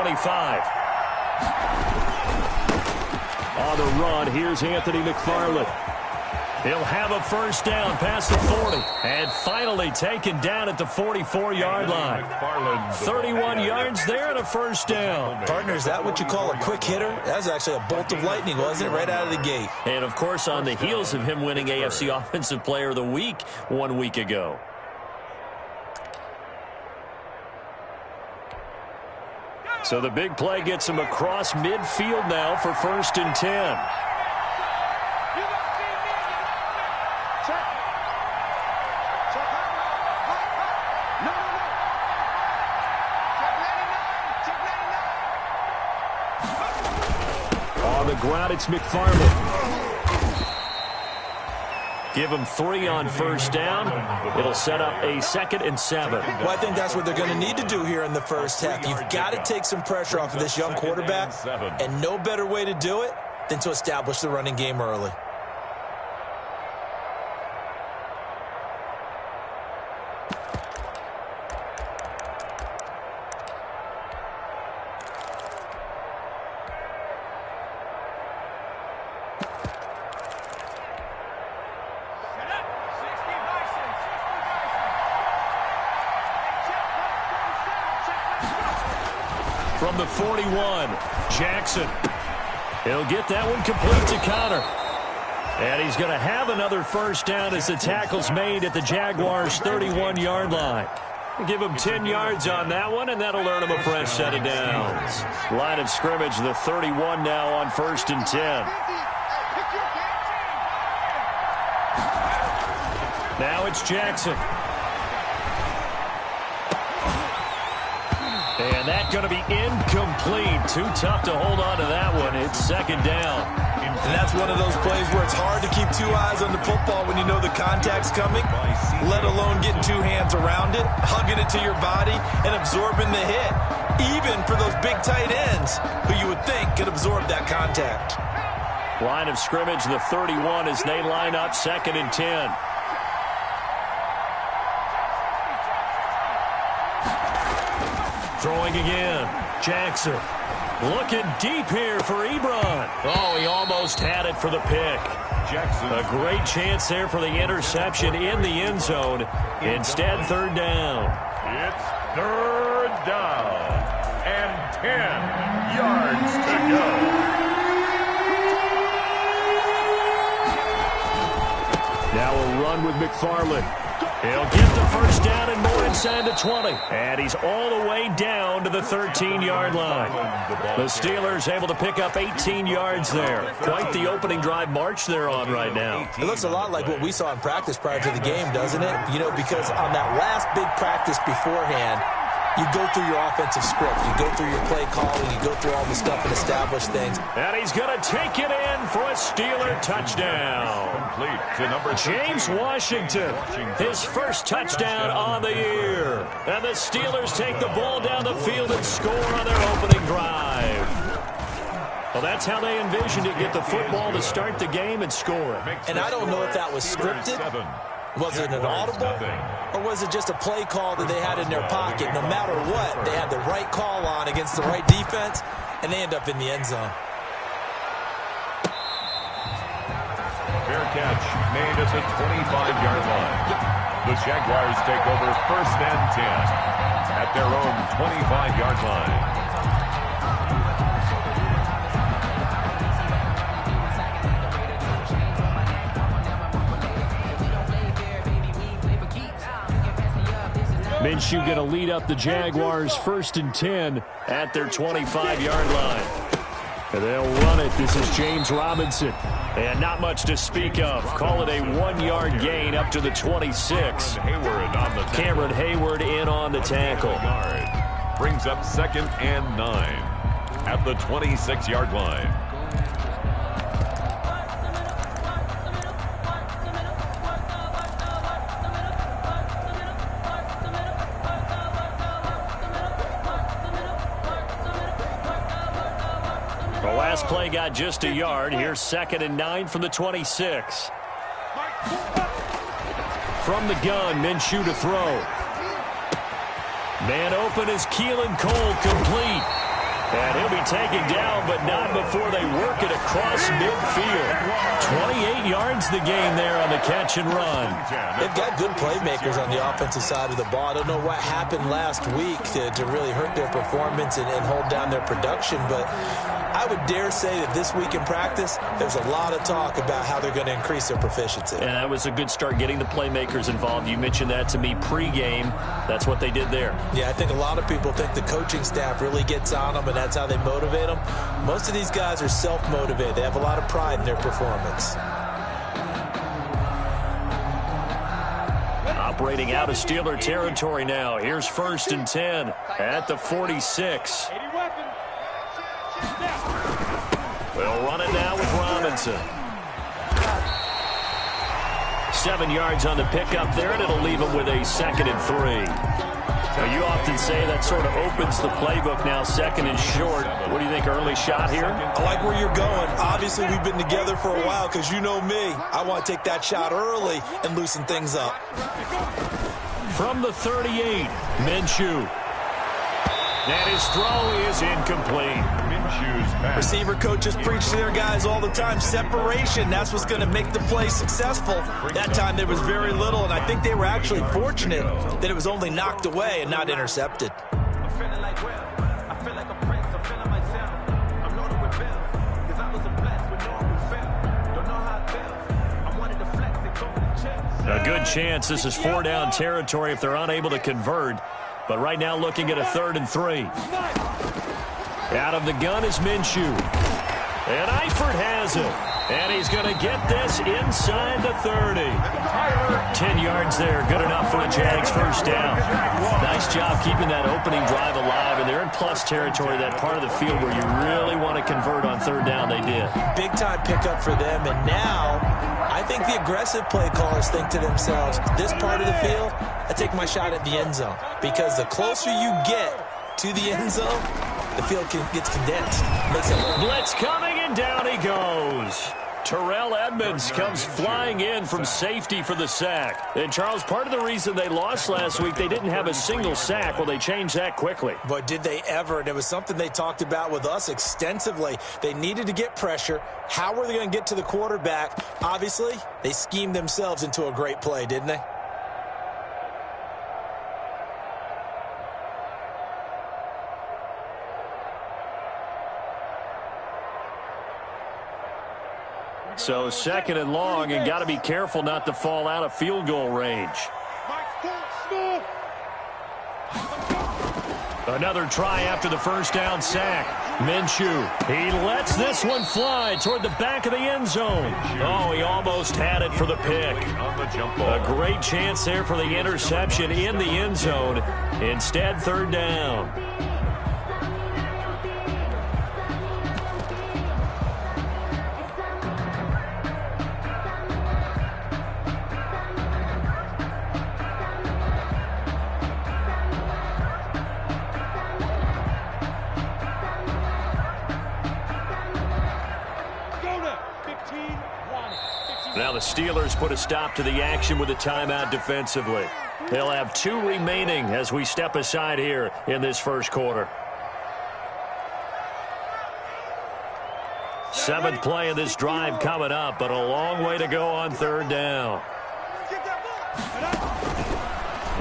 25. On the run, here's Anthony McFarland. He'll have a first down past the 40. And finally taken down at the 44-yard line. 31 yards there and a first down. Partner, is that what you call a quick hitter? That was actually a bolt of lightning, wasn't it? Right out of the gate. And, of course, on the heels of him winning AFC Offensive Player of the Week 1 week ago. So the big play gets him across midfield now for 1st and 10. On the ground, it's McFarland. Give him 3 on first down. It'll set up a 2nd and 7. Well, I think that's what they're going to need to do here in the first half. You've got to take some pressure off of this young quarterback, and no better way to do it than to establish the running game early. From the 41, Jackson. He'll get that one complete to Connor. And he's going to have another first down as the tackle's made at the Jaguars' 31-yard line. Give him 10 yards on that one, and that'll earn him a fresh set of downs. Line of scrimmage, the 31 now on 1st and 10. Now it's Jackson. And that's going to be incomplete. Too tough to hold on to that one. It's 2nd down. And that's one of those plays where it's hard to keep 2 eyes on the football when you know the contact's coming, let alone getting 2 hands around it, hugging it to your body, and absorbing the hit, even for those big tight ends who you would think could absorb that contact. Line of scrimmage, the 31 as they line up 2nd and 10. Throwing again, Jackson. Looking deep here for Ebron. Oh, he almost had it for the pick. Jackson. A great chance there for the interception in the end zone. Instead, 3rd down. It's 3rd down and 10 yards to go. Now a run with McFarland. He'll get the first down and more inside the 20. And he's all the way down to the 13-yard line. The Steelers able to pick up 18 yards there. Quite the opening drive march they're on right now. It looks a lot like what we saw in practice prior to the game, doesn't it? You know, because on that last big practice beforehand, you go through your offensive script. You go through your play calling. You go through all the stuff and establish things. And he's going to take it in for a Steeler touchdown. Complete to number James Washington, his first touchdown on the year. And the Steelers take the ball down the field and score on their opening drive. Well, that's how they envisioned it, get the football to start the game and score it. And I don't know if that was scripted. Was it an audible, or was it just a play call that they had in their pocket? No matter what, they had the right call on against the right defense, and they end up in the end zone. Fair catch made at the 25-yard line. The Jaguars take over 1st and 10 at their own 25-yard line. Minshew going to lead up the Jaguars 1st and 10 at their 25-yard line. And they'll run it. This is James Robinson. And not much to speak of. Call it a 1-yard gain up to the 26. Cameron Hayward in on the tackle. Brings up 2nd and 9 at the 26-yard line. The last play got just a yard. Here's 2nd and 9 from the 26. From the gun, Minshew to throw. Man open is Keelan Cole, complete. And he'll be taken down, but not before they work it across midfield. 28 yards the gain there on the catch and run. They've got good playmakers on the offensive side of the ball. I don't know what happened last week to really hurt their performance and hold down their production, but I would dare say that this week in practice, there's a lot of talk about how they're going to increase their proficiency. And that was a good start, getting the playmakers involved. You mentioned that to me pregame. That's what they did there. Yeah, I think a lot of people think the coaching staff really gets on them, and that's how they motivate them. Most of these guys are self-motivated. They have a lot of pride in their performance. Operating out of Steeler territory now. Here's 1st and 10 at the 46. They'll run it now with Robinson. 7 yards on the pickup there, and it'll leave them with a 2nd and 3. Now, you often say that sort of opens the playbook now, 2nd and short. What do you think, early shot here? I like where you're going. Obviously, we've been together for a while because you know me. I want to take that shot early and loosen things up. From the 38, Minshew. And his throw is incomplete. Receiver coaches preach to their guys all the time. Separation, that's what's going to make the play successful. That time there was very little, and I think they were actually fortunate that it was only knocked away and not intercepted. A good chance this is 4-down territory if they're unable to convert. But right now looking at a 3rd and 3. Out of the gun is Minshew. And Eifert has it. And he's going to get this inside the 30. 10 yards there. Good enough for a Jags 1st down. Nice job keeping that opening drive alive. And they're in plus territory, that part of the field where you really want to convert on 3rd down. They did. Big time pickup for them. And now I think the aggressive play callers think to themselves, this part of the field, I take my shot at the end zone. Because the closer you get to the end zone, the field gets condensed. Blitz coming, and down he goes. Terrell Edmonds comes flying in from safety for the sack. And, Charles, part of the reason they lost last week, they didn't have a single sack. Well, they changed that quickly. But did they ever? And it was something they talked about with us extensively. They needed to get pressure. How were they going to get to the quarterback? Obviously, they schemed themselves into a great play, didn't they? So 2nd and long, and got to be careful not to fall out of field goal range. Another try after the 1st down sack. Minshew, he lets this one fly toward the back of the end zone. Oh, he almost had it for the pick. A great chance there for the interception in the end zone. Instead, 3rd down. Now the Steelers put a stop to the action with a timeout defensively. They'll have 2 remaining as we step aside here in this 1st quarter. 7th play of this drive coming up, but a long way to go on 3rd down.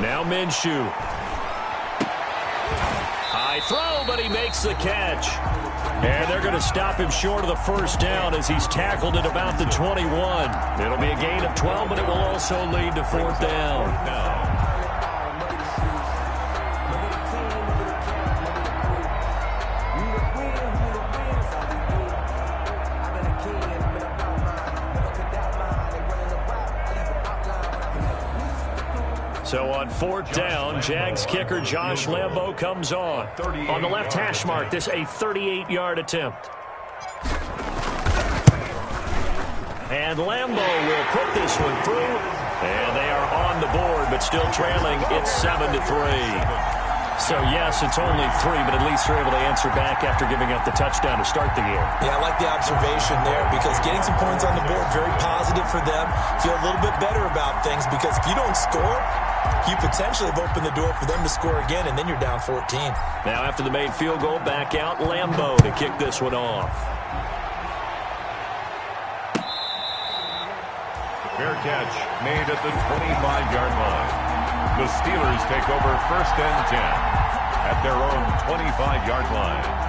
Now Minshew. High throw, but he makes the catch. And they're going to stop him short of the 1st down as he's tackled at about the 21. It'll be a gain of 12, but it will also lead to 4th down. So on 4th down, Jags kicker Josh Lambo comes on. On the left hash mark, this a 38-yard attempt. And Lambo will put this one through. And they are on the board, but still trailing. It's 7-3. So, yes, it's only 3, but at least they're able to answer back after giving up the touchdown to start the game. Yeah, I like the observation there because getting some points on the board, very positive for them. Feel a little bit better about things because if you don't score, you potentially have opened the door for them to score again, and then you're down 14. Now, after the made field goal, back out Lambeau to kick this one off. Fair catch made at the 25-yard line. The Steelers take over 1st and 10 at their own 25-yard line.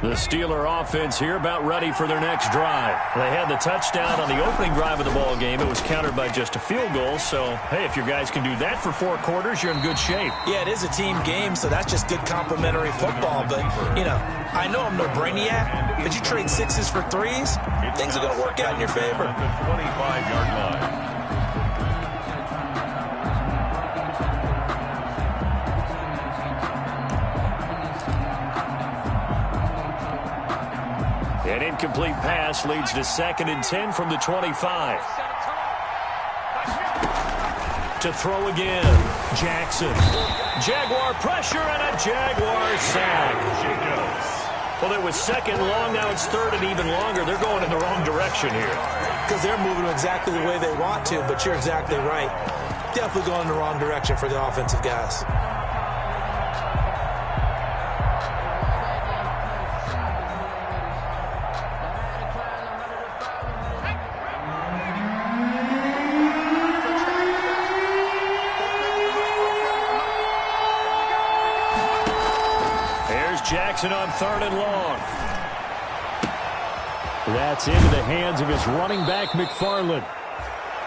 The Steeler offense here about ready for their next drive. They had the touchdown on the opening drive of the ball game. It was countered by just a field goal. So, hey, if your guys can do that for 4 quarters, you're in good shape. Yeah, it is a team game, so that's just good complimentary football. But, you know, I know I'm no brainiac, but you trade 6s for 3s, things are going to work out in your favor. The 25-yard line. An incomplete pass leads to 2nd and 10 from the 25. To throw again, Jackson. Jaguar pressure and a Jaguar sack. Well, it was 2nd long, now it's 3rd and even longer. They're going in the wrong direction here. Because they're moving exactly the way they want to, but you're exactly right. Definitely going in the wrong direction for the offensive guys. Jackson on 3rd and long. That's into the hands of his running back, McFarland.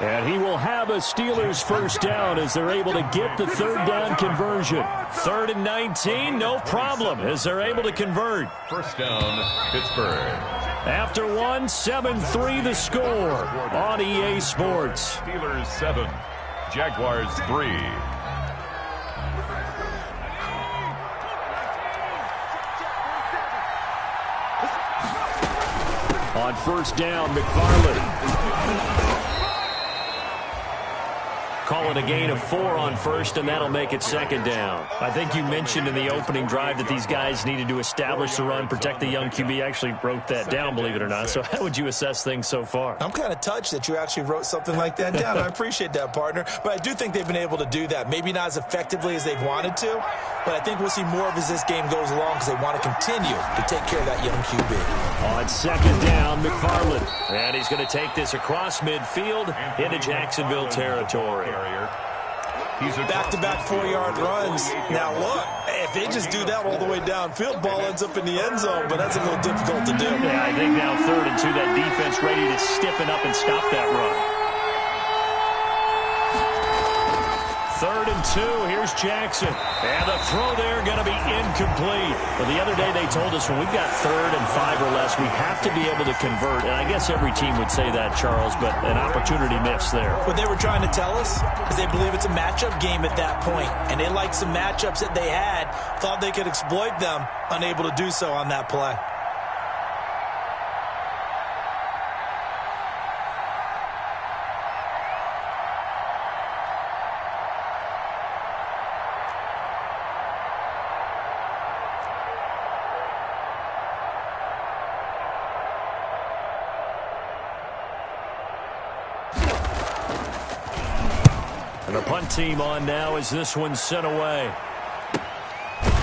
And he will have a Steelers 1st down as they're able to get the 3rd down conversion. 3rd and 19, no problem as they're able to convert. 1st down, Pittsburgh. After 1, 7-3 the score on EA Sports. Steelers 7, Jaguars 3. On 1st down, McFarland. Call it a gain of 4 on 1st, and that'll make it 2nd down. I think you mentioned in the opening drive that these guys needed to establish the run, protect the young QB. I actually wrote that down, believe it or not. So how would you assess things so far? I'm kind of touched that you actually wrote something like that down. I appreciate that, partner. But I do think they've been able to do that. Maybe not as effectively as they've wanted to, but I think we'll see more of as this game goes along because they want to continue to take care of that young QB. On 2nd down, McFarland. And he's going to take this across midfield into Jacksonville territory. Back-to-back 4-yard runs. Now, look, if they just do that all the way downfield, ball ends up in the end zone, but that's a little difficult to do. Yeah, I think now 3rd and 2, that defense ready to stiffen up and stop that run. 3rd and 2, here's Jackson. And the throw there going to be incomplete. Well, the other day they told us when we've got 3rd and 5 or less, we have to be able to convert. And I guess every team would say that, Charles, but an opportunity missed there. What they were trying to tell us is they believe it's a matchup game at that point. And they liked some matchups that they had, thought they could exploit them, unable to do so on that play. And the punt team on now as this one's sent away.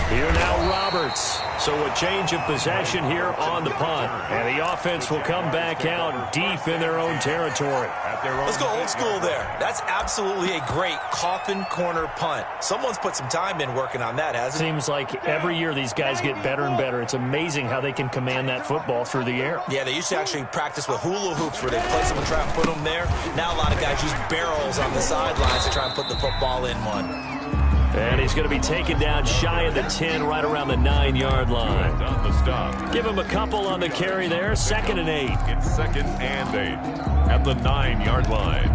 Here now Roberts. So a change of possession here on the punt. And the offense will come back out deep in their own territory. Let's go old school there. That's absolutely a great coffin corner punt. Someone's put some time in working on that, hasn't it? Seems like every year these guys get better and better. It's amazing how they can command that football through the air. Yeah, they used to actually practice with hula hoops where they place them and try and put them there. Now a lot of guys use barrels on the sidelines to try and put the football in one. And he's going to be taken down shy of the 10, right around the 9-yard line. On the stop. Give him a couple on the carry there. 2nd and 8. It's 2nd and 8 at the 9-yard line.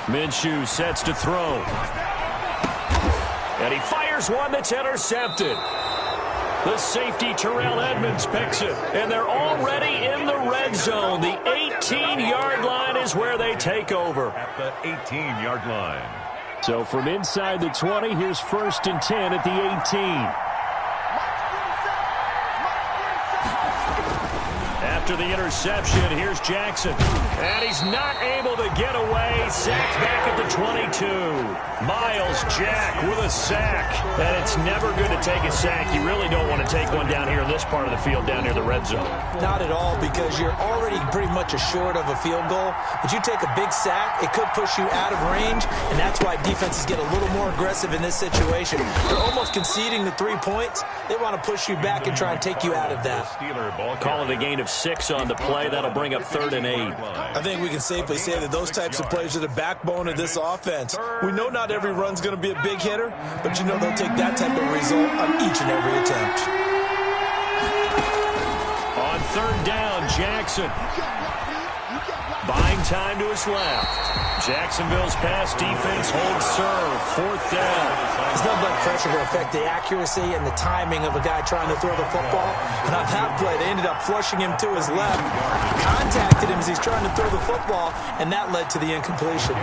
Minshew sets to throw. And he fires one that's intercepted. The safety, Terrell Edmonds, picks it. And they're already in the red zone. The 18-yard line is where they take over. At the 18-yard line. So from inside the 20, here's 1st and 10 at the 18. After the interception, here's Jackson. And he's not able to get away. Sacked back at the 22. Miles Jack with a sack. And it's never good to take a sack. You really don't want to take one down here in this part of the field, down near the red zone. Not at all, because you're already pretty much assured of a field goal. But you take a big sack, it could push you out of range. And that's why defenses get a little more aggressive in this situation. They're almost conceding the 3 points. They want to push you back and try and take you out of that. Call it a gain of 6 on the play. That'll bring up 3rd and 8. I think we can safely say that those types of plays are the backbone of this offense. We know not every run's going to be a big hitter, but you know they'll take that type of result on each and every attempt. On 3rd down, Jackson. Buying time to his left. Jacksonville's pass defense holds serve. 4th down. There's no blood pressure to affect the accuracy and the timing of a guy trying to throw the football. And on that play, they ended up flushing him to his left. Contacted him as he's trying to throw the football, and that led to the incompletion.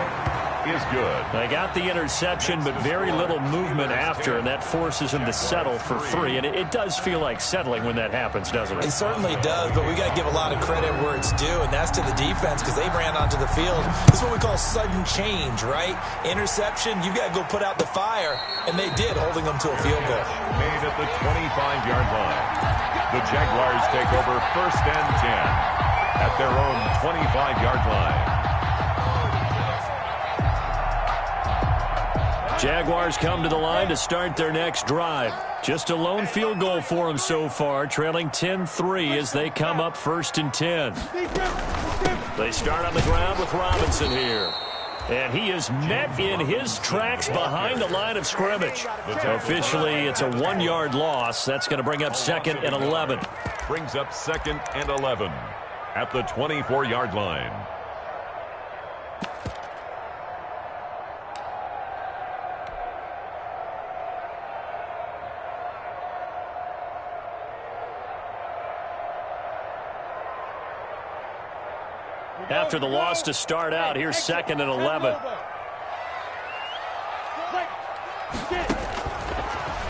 Is good. They got the interception, but very little movement after, and that forces him to settle for 3. And it does feel like settling when that happens, doesn't it? It certainly does, but we got to give a lot of credit where it's due, and that's to the defense, because they ran onto the field. This is what we call sudden change, right? Interception, you got to go put out the fire, and they did, holding them to a field goal. Made at the 25-yard line. The Jaguars take over 1st and 10 at their own 25-yard line. Jaguars come to the line to start their next drive. Just a lone field goal for them so far, trailing 10-3 as they come up 1st and 10. They start on the ground with Robinson here. And he is met in his tracks behind the line of scrimmage. Officially, it's a 1-yard loss. That's going to bring up 2nd and 11. Brings up 2nd and 11 at the 24-yard line. After the loss to start out, here's 2nd and 11.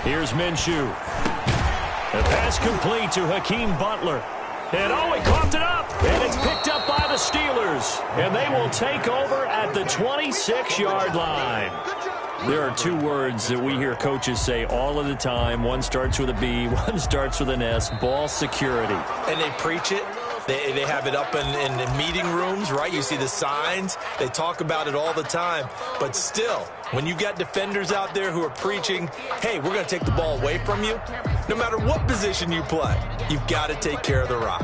Here's Minshew. The pass complete to Hakeem Butler. And oh, he coughed it up. And it's picked up by the Steelers. And they will take over at the 26-yard line. There are 2 words that we hear coaches say all of the time. One starts with a B, one starts with an S. Ball security. And they preach it. They have it up in the meeting rooms, right? You see the signs. They talk about it all the time. But still, when you got defenders out there who are preaching, hey, we're going to take the ball away from you, no matter what position you play, you've got to take care of the rock.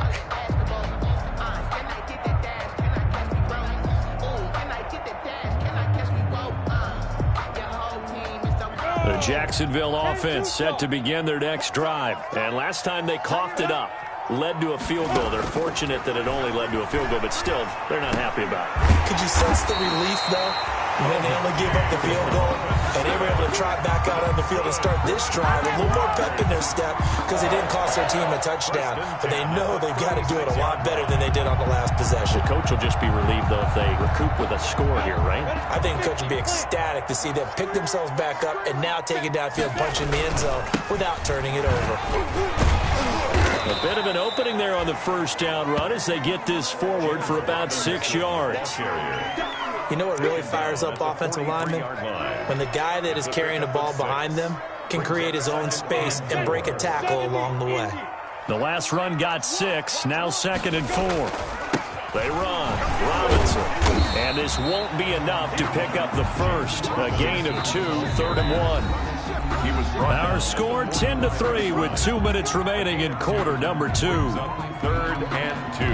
The Jacksonville offense set to begin their next drive. And last time they coughed it up, led to a field goal. They're fortunate that it only led to a field goal, but still, they're not happy about it. Could you sense the relief, though, when they only gave up the field goal and they were able to try back out on the field and start this drive? A little more pep in their step because they didn't cost their team a touchdown, but they know they've got to do it a lot better than they did on the last possession. The coach will just be relieved, though, if they recoup with a score here, right? I think the coach would be ecstatic to see them pick themselves back up and now take it downfield, punch in the end zone without turning it over. A bit of an opening there on the 1st down run as they get this forward for about 6 yards. You know what really fires up offensive linemen? When the guy that is carrying the ball behind them can create his own space and break a tackle along the way. The last run got 6, now 2nd and 4. They run. Robinson. And this won't be enough to pick up the first. A gain of 2, 3rd and 1. Our score 10-3 with 2 minutes remaining in quarter number 2. 3rd and 2.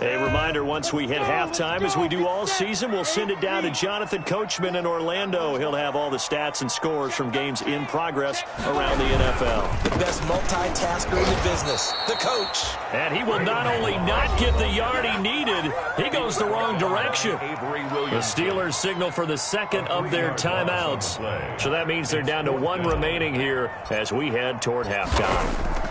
A reminder reminder, once we hit halftime, as we do all season, we'll send it down to Jonathan Coachman in Orlando. He'll have all the stats and scores from games in progress around the NFL. The best multitasker in the business, the coach. And he will not only not get the yard he needed, he goes the wrong direction. The Steelers signal for the second of their timeouts. So that means they're down to one remaining here as we head toward halftime.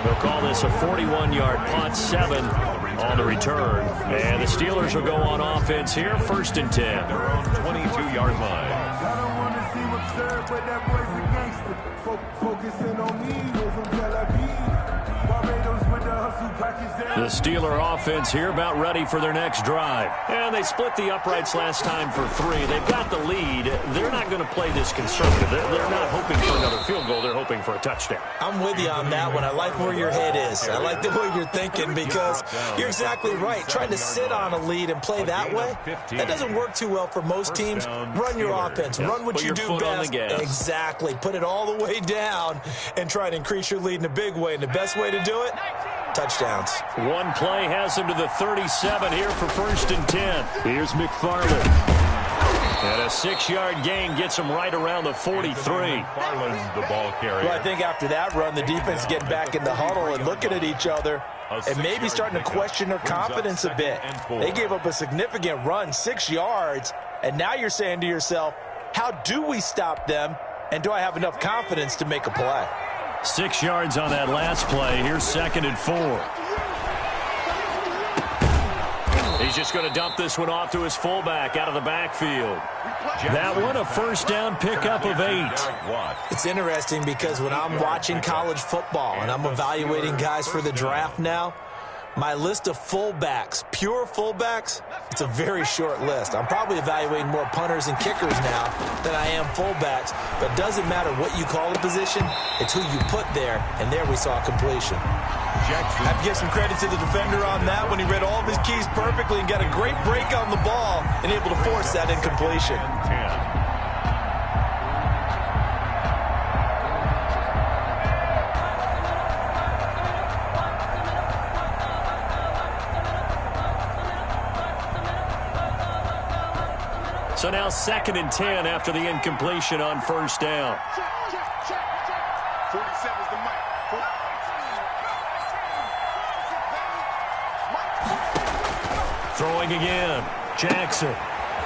They'll call this a 41-yard punt, 7 on the return. And the Steelers will go on offense here, 1st and 10. Their own 22-yard line. I don't want to see what's served, but that boy's a gangster. Focusing on me, we're from Tel Aviv. Barbados with the hustle package down. The Steeler offense here about ready for their next drive. And they split the uprights last time for 3. They've got the lead. They're not going to play this conservative. They're not hoping for another field goal. They're hoping for a touchdown. I'm with you on that one. I like where your head is. I like the way you're thinking because you're exactly right. Trying to sit on a lead and play that way, that doesn't work too well for most teams. Run your offense. Run what you do best. Exactly. Put it all the way down and try to increase your lead in a big way. And the best way to do it, touchdowns. One play has him to the 37 here for 1st and 10. Here's McFarland. And a 6-yard gain gets him right around the 43. McFarland's the ball carrier. Well, I think after that run, the defense is getting back in the huddle and looking at each other and maybe starting to question their confidence a bit. They gave up a significant run, 6 yards, and now you're saying to yourself, how do we stop them, and do I have enough confidence to make a play? 6 yards on that last play. Here's 2nd and 4. He's just going to dump this one off to his fullback out of the backfield. That one, a 1st down pickup of 8. It's interesting because when I'm watching college football and I'm evaluating guys for the draft now, my list of fullbacks, pure fullbacks, it's a very short list. I'm probably evaluating more punters and kickers now than I am fullbacks, but it doesn't matter what you call a position, it's who you put there, and there we saw completion. I have to give some credit to the defender on that when he read all of his keys perfectly and got a great break on the ball and able to force that incompletion. 10. So now 2nd and 10 after the incompletion on 1st down. 47's the mic. Throwing again. Jackson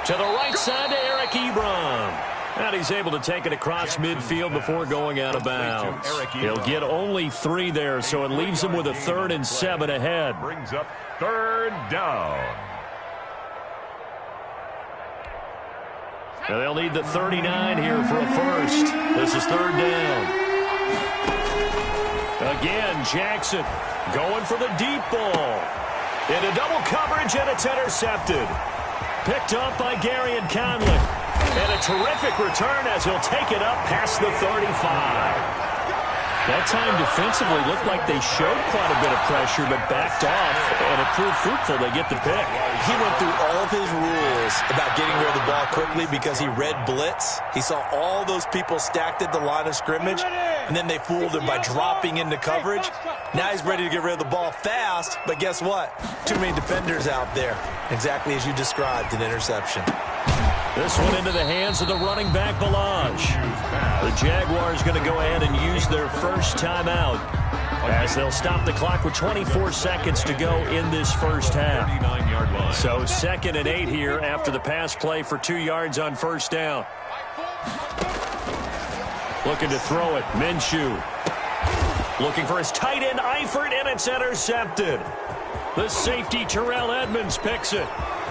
to the right side to Eric Ebron. And he's able to take it across midfield before going out of bounds. He'll get only 3 there, so it leaves him with a 3rd and 7 ahead. Brings up 3rd down. Now they'll need the 39 here for a first. This is 3rd down. Again, Jackson going for the deep ball. Into double coverage, and it's intercepted. Picked up by Gary and Conley. And a terrific return as he'll take it up past the 35. That time defensively looked like they showed quite a bit of pressure but backed off, and it proved fruitful. They get the pick. He went through all of his rules about getting rid of the ball quickly because he read blitz. He saw all those people stacked at the line of scrimmage, and then they fooled him by dropping into coverage. Now he's ready to get rid of the ball fast, but guess what? Too many defenders out there. Exactly as you described, an interception. This one into the hands of the running back, Balaj. The Jaguars going to go ahead and use their first timeout as they'll stop the clock with 24 seconds to go in this first half. So 2nd and 8 here after the pass play for 2 yards on 1st down. Looking to throw it, Minshew. Looking for his tight end, Eifert, and it's intercepted. The safety, Terrell Edmonds, picks it.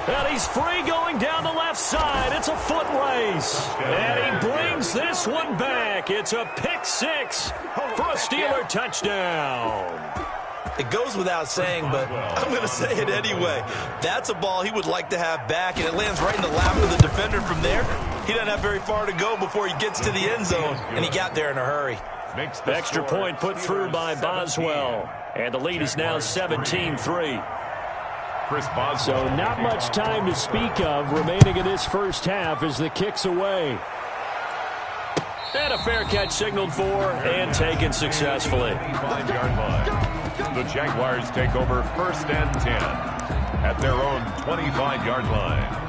And he's free going down the left side. It's a foot race. And he brings this one back. It's a pick 6 for a Steeler touchdown. It goes without saying, but I'm going to say it anyway. That's a ball he would like to have back, and it lands right in the lap of the defender from there. He doesn't have very far to go before he gets to the end zone, and he got there in a hurry. Extra point put through by Boswell. And the lead is now 17-3. So not much time to speak of remaining in this first half as the kick's away. And a fair catch signaled for and taken successfully. 25-yard line. The Jaguars take over 1st and 10 at their own 25-yard line.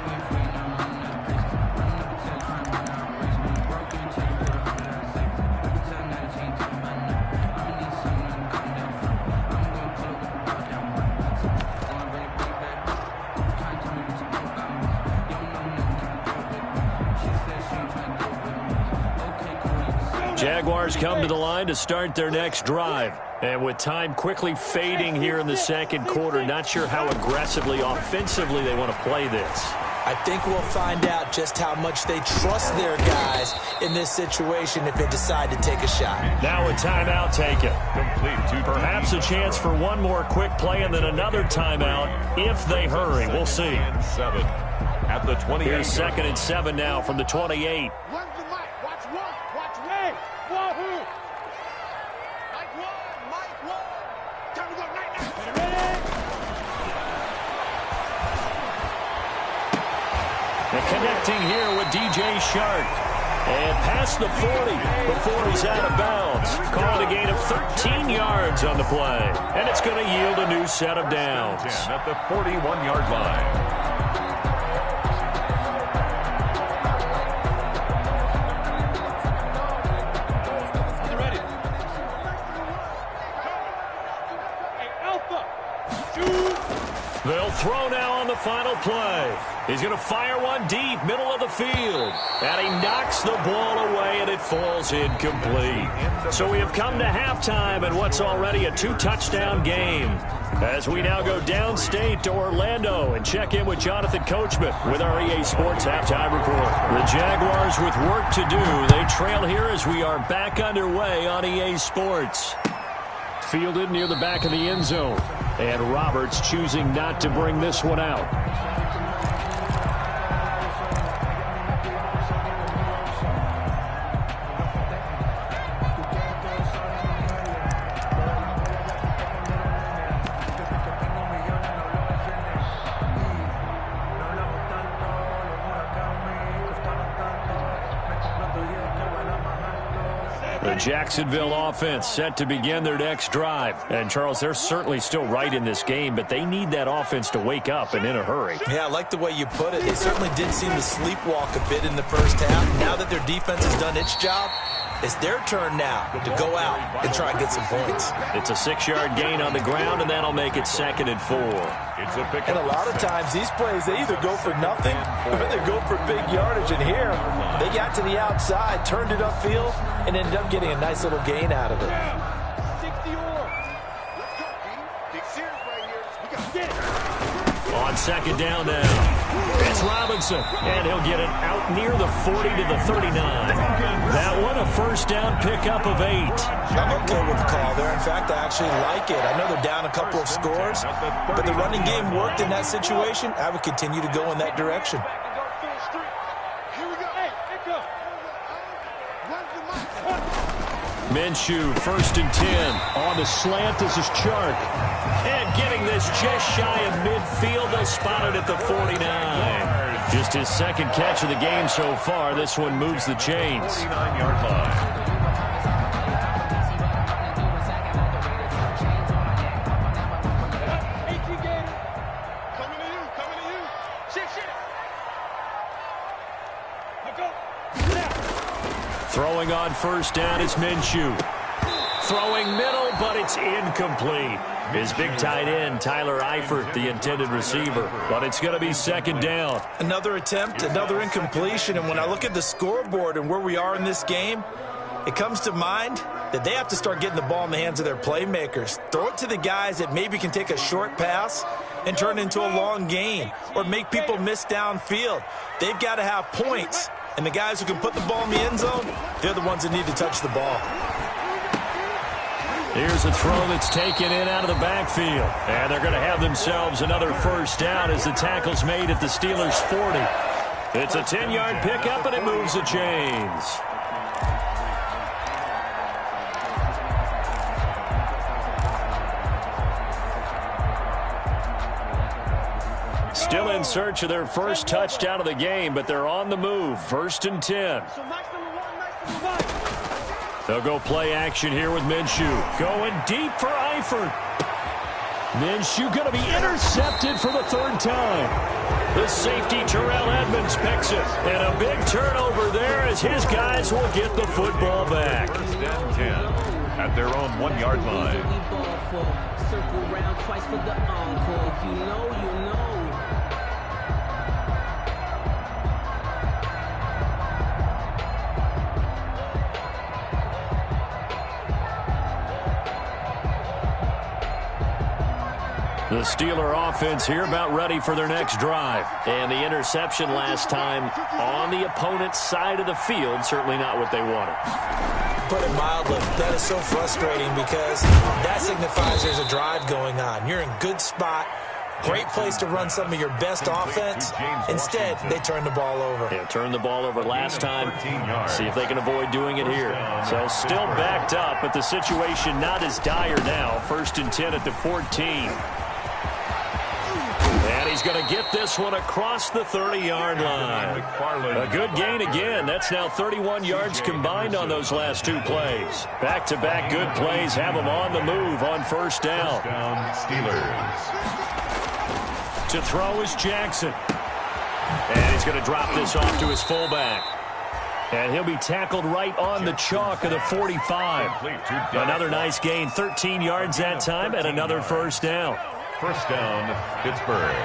Jaguars come to the line to start their next drive. And with time quickly fading here in the second quarter, not sure how aggressively, offensively they want to play this. I think we'll find out just how much they trust their guys in this situation if they decide to take a shot. Now a timeout taken. Complete. Perhaps a chance for one more quick play and then another timeout if they hurry. We'll see. 7 at the 28. Here's 2nd and 7 now from the 28. And connecting here with DJ Shark. And past the 40 before he's out of bounds. Calling a gain of 13 yards on the play. And it's going to yield a new set of downs. At the 41-yard line. They'll throw now on the final play. He's going to fire one deep, middle of the field. And he knocks the ball away, and it falls incomplete. So we have come to halftime in what's already a 2-touchdown game. As we now go downstate to Orlando and check in with Jonathan Coachman with our EA Sports Halftime Report. The Jaguars with work to do. They trail here as we are back underway on EA Sports. Fielded near the back of the end zone. And Roberts choosing not to bring this one out. The Jacksonville offense set to begin their next drive. And, Charles, they're certainly still right in this game, but they need that offense to wake up and in a hurry. Yeah, I like the way you put it. They certainly did seem to sleepwalk a bit in the first half. Now that their defense has done its job, it's their turn now to go out and try and get some points. It's a 6-yard gain on the ground, and that'll make it 2nd and 4. And a lot of times these plays, they either go for nothing or they go for big yardage. And here, they got to the outside, turned it upfield, and ended up getting a nice little gain out of it. On 2nd down now. It's Robinson, and he'll get it out near the 40 to the 39. That one a first down pickup of 8. I'm okay with the call there. In fact, I actually like it. I know they're down a couple of scores, but the running game worked in that situation. I would continue to go in that direction. Minshew, 1st and 10. On the slant, this is Chark. And getting this just shy of midfield. They'll spot it at the 49. Just his 2nd catch of the game so far. This one moves the chains. 49-yard line. Throwing on 1st down is Minshew. Throwing middle, but it's incomplete. His big tight end, Tyler Eifert, the intended receiver. But it's going to be 2nd down. Another attempt, another incompletion. And when I look at the scoreboard and where we are in this game, it comes to mind that they have to start getting the ball in the hands of their playmakers. Throw it to the guys that maybe can take a short pass and turn it into a long gain or make people miss downfield. They've got to have points. And the guys who can put the ball in the end zone, they're the ones that need to touch the ball. Here's a throw that's taken in out of the backfield. And they're going to have themselves another first down as the tackle's made at the Steelers' 40. It's a 10-yard pickup, and it moves the chains. Still in search of their first touchdown of the game, but they're on the move. 1st and 10. They'll go play action here with Minshew. Going deep for Eifert. Minshew going to be intercepted for the third time. The safety, Terrell Edmonds, picks it. And a big turnover there as his guys will get the football back. First and 10 at their own 1-yard line. Circle round twice for the encore. If you know, you know. The Steeler offense here about ready for their next drive. And the interception last time on the opponent's side of the field, certainly not what they wanted. Put it mildly, that is so frustrating because that signifies there's a drive going on. You're in good spot, great place to run some of your best offense. Instead, they turn the ball over. Yeah, turned the ball over last time. See if they can avoid doing it here. So still backed up, but the situation not as dire now. 1st and 10 at the 14. And he's going to get this one across the 30-yard line. A good gain again. That's now 31 yards combined on those last 2 plays. Back-to-back good plays have them on the move on 1st down. Steelers. To throw is Jackson. And he's going to drop this off to his fullback. And he'll be tackled right on the chalk of the 45. Another nice gain, 13 yards that time, and another 1st down. 1st down, Pittsburgh.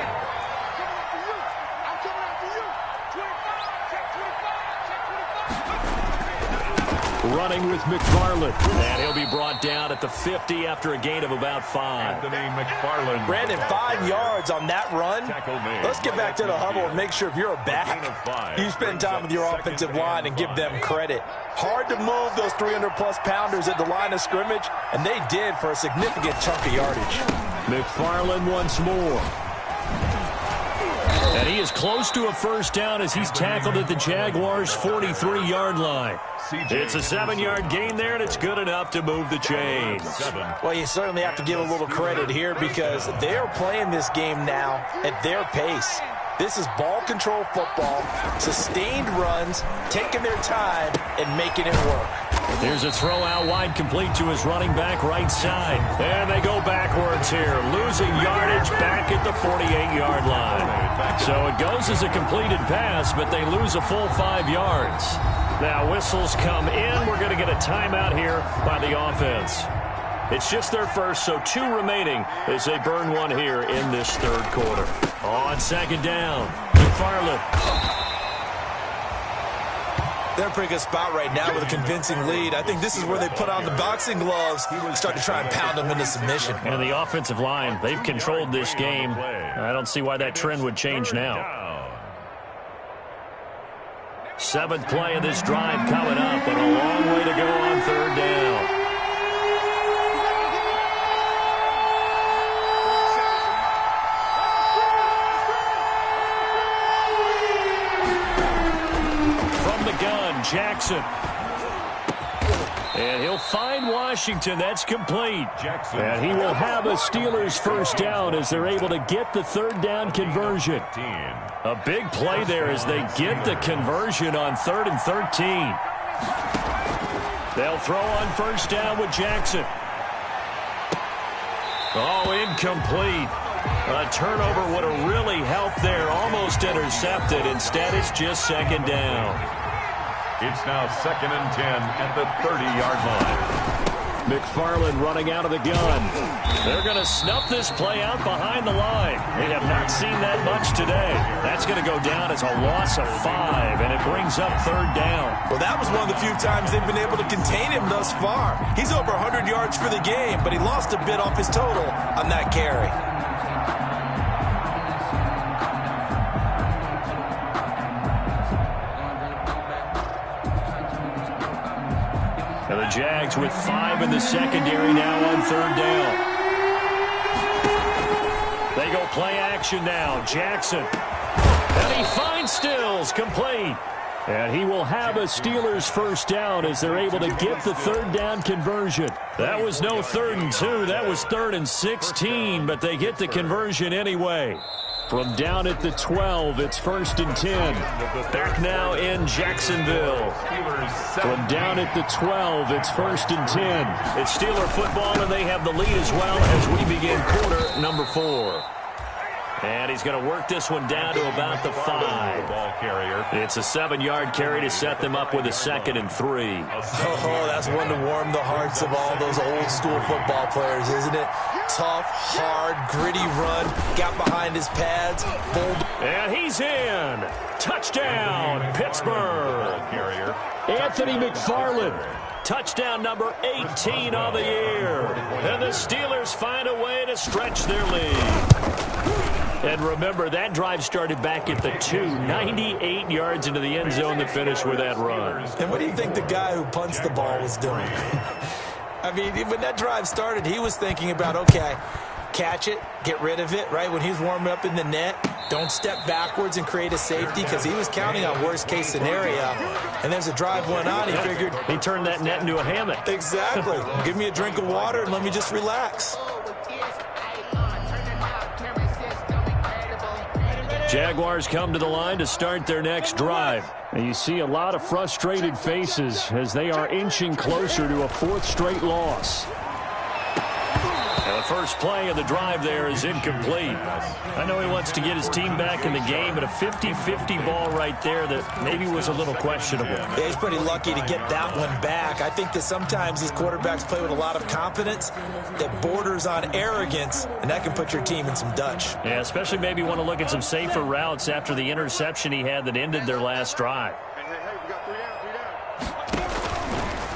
Running with McFarland. And he'll be brought down at the 50 after a gain of about 5. Anthony McFarland. Brandon, 5 yards on that run. Let's get back to the huddle and make sure if you're a back, you spend time with your offensive line and give them credit. Hard to move those 300-plus pounders at the line of scrimmage, and they did for a significant chunk of yardage. McFarland once more. And he is close to a 1st down as he's tackled at the Jaguars' 43-yard line. It's a 7-yard gain there, and it's good enough to move the chains. Well, you certainly have to give a little credit here because they are playing this game now at their pace. This is ball control football, sustained runs, taking their time and making it work. There's a throw out wide complete to his running back right side. And they go backwards here, losing yardage back at the 48-yard line. So it goes as a completed pass, but they lose a full 5 yards. Now whistles come in. We're going to get a timeout here by the offense. It's just their first, so 2 remaining as they burn one here in this 3rd quarter. On 2nd down, McFarland. They're in a pretty good spot right now with a convincing lead. I think this is where they put on the boxing gloves and start to try and pound them into submission. And the offensive line, they've controlled this game. I don't see why that trend would change now. 7th play of this drive coming up, but a long way to go on 3rd down. Jackson. And he'll find Washington. That's complete. Jackson. And he will have a Steelers 1st down as they're able to get the 3rd down conversion. A big play there as they get the conversion on 3rd and 13. They'll throw on 1st down with Jackson. Oh, incomplete. A turnover would have really helped there. Almost intercepted. Instead, it's just 2nd down. It's now 2nd and 10 at the 30-yard line. McFarland running out of the gun. They're going to snuff this play out behind the line. They have not seen that much today. That's going to go down as a loss of 5, and it brings up 3rd down. Well, that was one of the few times they've been able to contain him thus far. He's over 100 yards for the game, but he lost a bit off his total on that carry. And the Jags with 5 in the secondary now on 3rd down. They go play action now. Jackson. And he finds Stills, complete. And he will have a Steelers 1st down as they're able to get the 3rd down conversion. That was no 3rd and 2. That was 3rd and 16, but they get the conversion anyway. From down at the 12, it's 1st and 10. Back now in Jacksonville. From down at the 12, it's 1st and 10. It's Steeler football, and they have the lead as well as we begin quarter number 4. And he's going to work this one down to about the 5. Ball carrier. It's a 7-yard carry to set them up with a 2nd and 3. Oh, that's one to warm the hearts of all those old-school football players, isn't it? Tough, hard, gritty run. Got behind his pads. And he's in. Touchdown, Pittsburgh. Carrier. Anthony McFarland. Touchdown number 18 on the year. And the Steelers find a way to stretch their lead. And remember, that drive started back at the 2, 98 yards into the end zone to finish with that run. And what do you think the guy who punts the ball was doing? I mean, when that drive started, he was thinking about, okay, catch it, get rid of it, right? When he was warming up in the net, don't step backwards and create a safety because he was counting on worst-case scenario. And there's a drive went on, he figured. He turned that net into a hammock. Exactly. Give me a drink of water and let me just relax. Jaguars come to the line to start their next drive. And you see a lot of frustrated faces as they are inching closer to a 4th straight loss. And the first play of the drive there is incomplete. I know he wants to get his team back in the game, but a 50-50 ball right there that maybe was a little questionable. Yeah, he's pretty lucky to get that one back. I think that sometimes these quarterbacks play with a lot of confidence that borders on arrogance, and that can put your team in some Dutch. Yeah, especially maybe want to look at some safer routes after the interception he had that ended their last drive.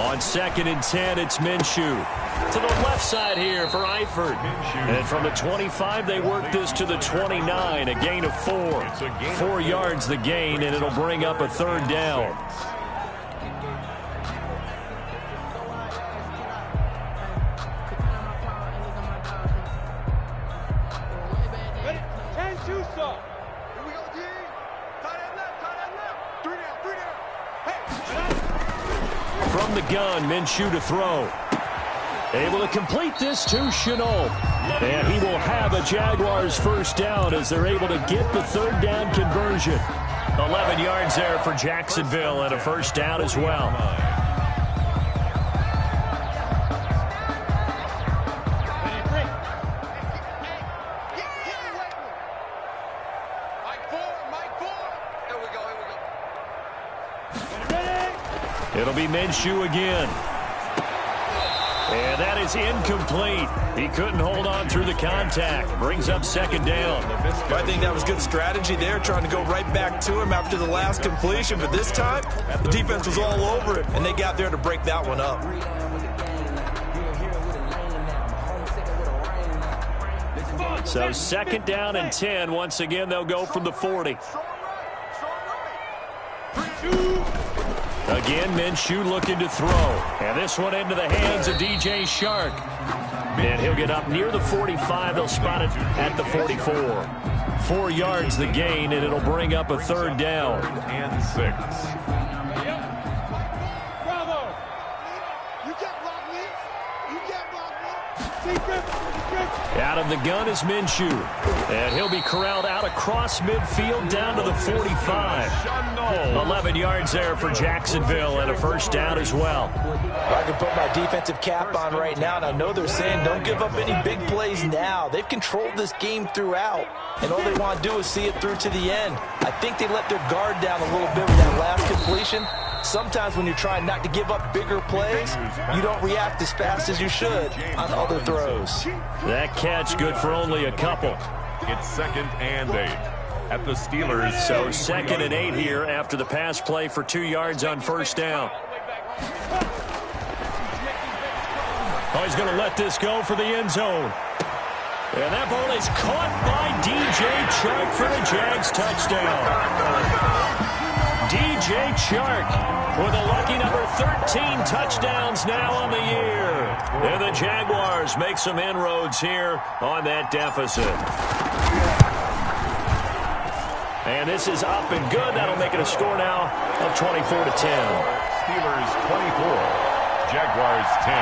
On 2nd and 10, it's Minshew. To the left side here for Eifert. And from the 25, they work this to the 29, a gain of 4. 4 yards the gain, and it'll bring up a 3rd down. From the gun, Minshew to throw. Able to complete this to Shenault. And he will have a Jaguars 1st down as they're able to get the 3rd down conversion. 11 yards there for Jacksonville and a 1st down as well. It'll be Minshew again. And that is incomplete. He couldn't hold on through the contact. Brings up 2nd down. I think that was good strategy there, trying to go right back to him after the last completion. But this time, the defense was all over it, and they got there to break that one up. So 2nd down and 10. Once again, they'll go from the 40. Again, Minshew looking to throw. And this one into the hands of DJ Shark. And he'll get up near the 45. They'll spot it at the 44. 4 yards the gain, and it'll bring up a 3rd down. And 6. Bravo! You can't block me! You can't block me! Out of the gun is Minshew. And he'll be corralled out across midfield down to the 45. 11 yards there for Jacksonville and a 1st down as well. I can put my defensive cap on right now, and I know they're saying don't give up any big plays now. They've controlled this game throughout, and all they want to do is see it through to the end. I think they let their guard down a little bit with that last completion. Sometimes when you're trying not to give up bigger plays, you don't react as fast as you should on other throws. That catch good for only a couple. It's 2nd and 8 at the Steelers. So 2nd and 8 here after the pass play for 2 yards on 1st down. Oh, he's going to let this go for the end zone. And that ball is caught by DJ Chark for the Jags touchdown. DJ Chark with a lucky number 13 touchdowns now on the year. And the Jaguars make some inroads here on that deficit. And this is up and good. That'll make it a score now of 24-10. Steelers 24, Jaguars 10.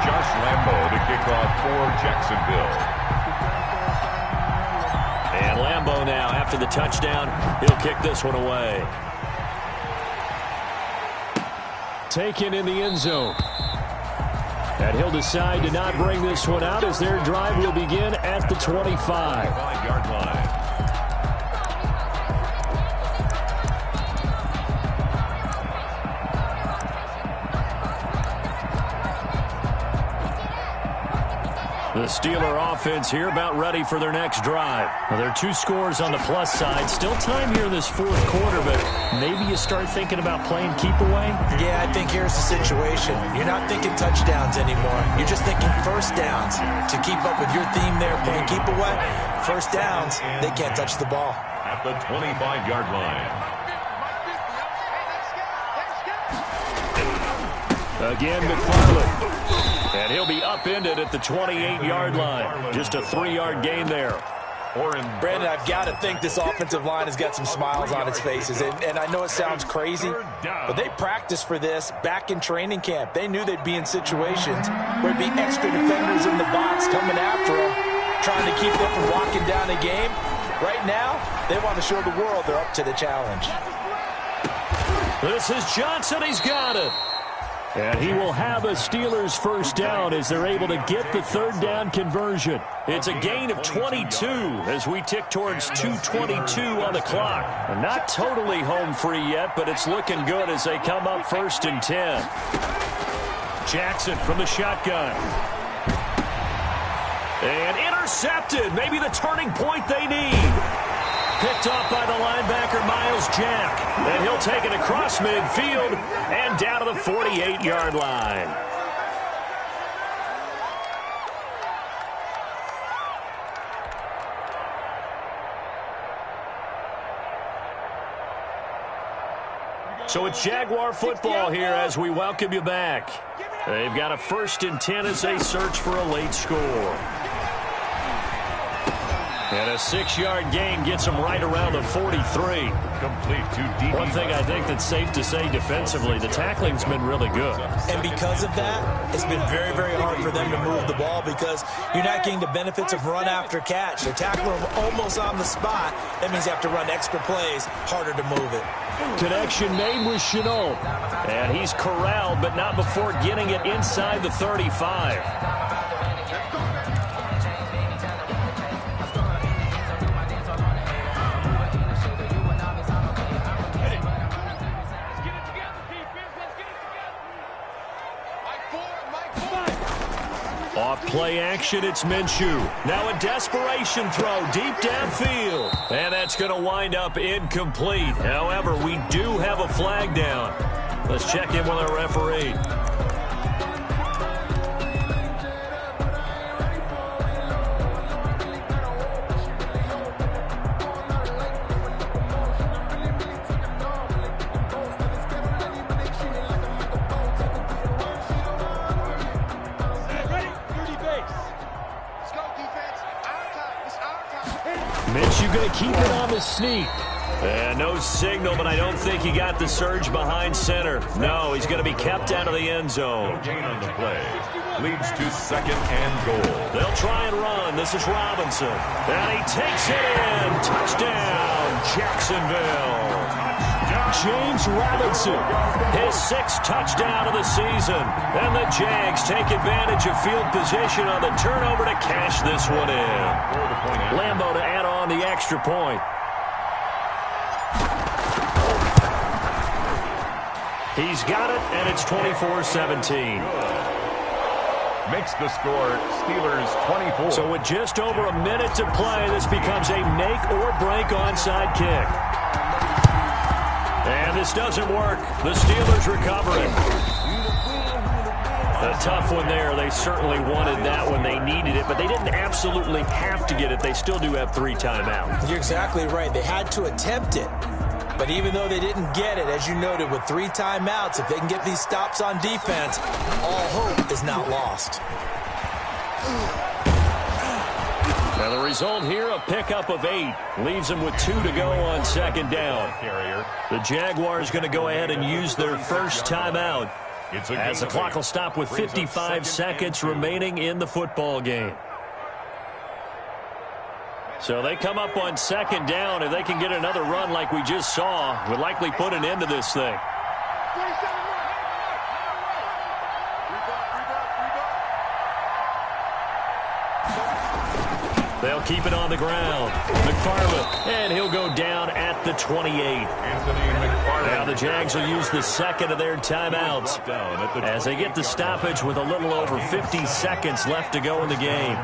Josh Lambo to kick off for Jacksonville. after the touchdown. He'll kick this one away. Taken in the end zone. And he'll decide to not bring this one out as their drive will begin at the 25-yard line. The Steeler offense here about ready for their next drive. Well, there are 2 scores on the plus side. Still time here in this 4th quarter, but maybe you start thinking about playing keep away? Yeah, I think here's the situation. You're not thinking touchdowns anymore. You're just thinking first downs. To keep up with your theme there, playing keep away, first downs, they can't touch the ball. At the 25-yard line. Again, McFarland. And he'll be upended at the 28-yard line. Just a 3-yard gain there. Brandon, I've got to think this offensive line has got some smiles on its faces. And I know it sounds crazy, but they practiced for this back in training camp. They knew they'd be in situations where there'd be extra defenders in the box coming after them, trying to keep them from locking down a game. Right now, they want to show the world they're up to the challenge. This is Johnson. He's got it. And he will have a Steelers first down as they're able to get the 3rd down conversion. It's a gain of 22 as we tick towards 2:22 on the clock. And not totally home free yet, but it's looking good as they come up 1st and 10. Jackson from the shotgun. And intercepted. Maybe the turning point they need. Picked off by the linebacker, Miles Jack. And he'll take it across midfield and down to the 48-yard line. So it's Jaguar football here as we welcome you back. They've got a 1st and 10 as they search for a late score. And a 6-yard gain gets them right around the 43. Complete to DB. One thing I think that's safe to say defensively, the tackling's been really good. And because of that, it's been very, very hard for them to move the ball because you're not getting the benefits of run after catch. They're tackling them almost on the spot. That means you have to run extra plays, harder to move it. Connection made with Chenault. And he's corralled, but not before getting it inside the 35. Off play action, it's Minshew. Now a desperation throw deep downfield. And that's going to wind up incomplete. However, we do have a flag down. Let's check in with our referee. Minshew going to keep it on the sneak. And no signal, but I don't think he got the surge behind center. No, he's going to be kept out of the end zone. No gain on the play. Leads to 2nd and goal. They'll try and run. This is Robinson. And he takes it in. Touchdown, Jacksonville. James Robinson, his 6th touchdown of the season. And the Jags take advantage of field position on the turnover to cash this one in. Lambeau to add on the extra point. He's got it, and it's 24-17. Makes the score Steelers 24. So with just over a minute to play, this becomes a make-or-break onside kick. And this doesn't work. The Steelers recovering. A tough one there. They certainly wanted that one. They needed it, but they didn't absolutely have to get it. They still do have 3 timeouts. You're exactly right. They had to attempt it. But even though they didn't get it, as you noted, with 3 timeouts, if they can get these stops on defense, all hope is not lost. Now the result here, a pickup of 8. Leaves them with 2 to go on 2nd down. The Jaguars going to go ahead and use their first timeout as the clock will stop with 55 seconds remaining in the football game. So they come up on second down. If they can get another run like we just saw, would likely put an end to this thing. They'll keep it on the ground. McFarland, and he'll go down at the 28. Now the Jags will use the second of their timeouts as they get the stoppage with a little over 50 seconds left to go in the game.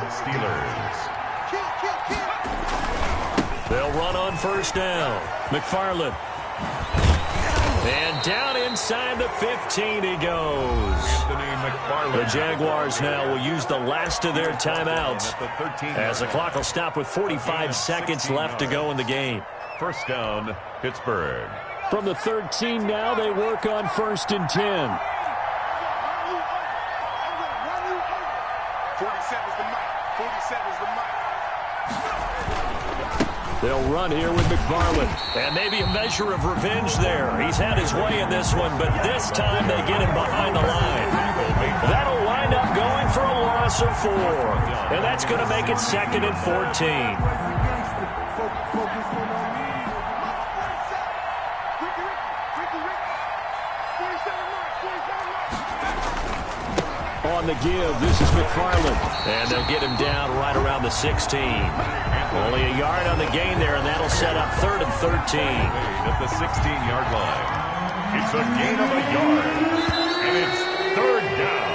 They'll run on first down. McFarland. And down inside the 15 he goes. The Jaguars now will use the last of their timeouts as the clock will stop with 45 seconds left to go in the game. First down, Pittsburgh. From the 13 now, they work on 1st and 10. 47's the mic. 47's the mic. They'll run here with McFarland. And maybe a measure of revenge there. He's had his way in this one, but this time they get him behind the line. That'll wind up going for a loss of 4. And that's going to make it 2nd and 14. On the give, this is McFarland. And they'll get him down right around the 16. Only a yard on the gain there, and that'll set up 3rd and 13. At the 16-yard line. It's a gain of a yard. And it's 3rd down.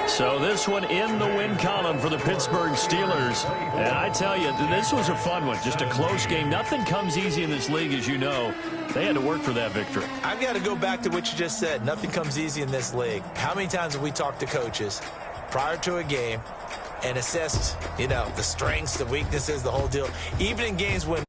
So this one in the win column for the Pittsburgh Steelers. And I tell you, this was a fun one. Just a close game. Nothing comes easy in this league, as you know. They had to work for that victory. I've got to go back to what you just said. Nothing comes easy in this league. How many times have we talked to coaches prior to a game and assessed, the strengths, the weaknesses, the whole deal? Even in games when